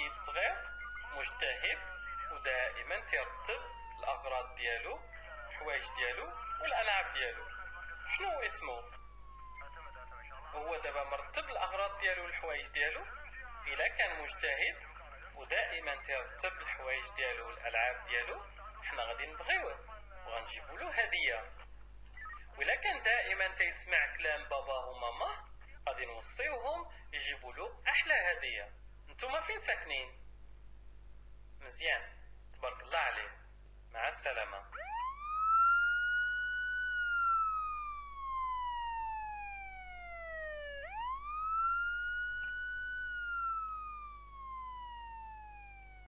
تلميذ صغير مجتهد ودائما تيرتب الأغراض ديالو، الحوايج ديالو والألعاب ديالو. شنو اسمه؟ هو دابا مرتب الأغراض ديالو والحوايج ديالو. إلا كان مجتهد ودائما تيرتب الحوايج ديالو والألعاب ديالو، حنا غادي نبغيوه وغنجيبو له هدية. وإلا كان دائما تيسمع كلام باباه وماماه، غادي نوصيوهم يجيبوا له أحلى هدية. نتوما فين ساكنين؟ مزيان، تبارك الله عليه. مع السلامة.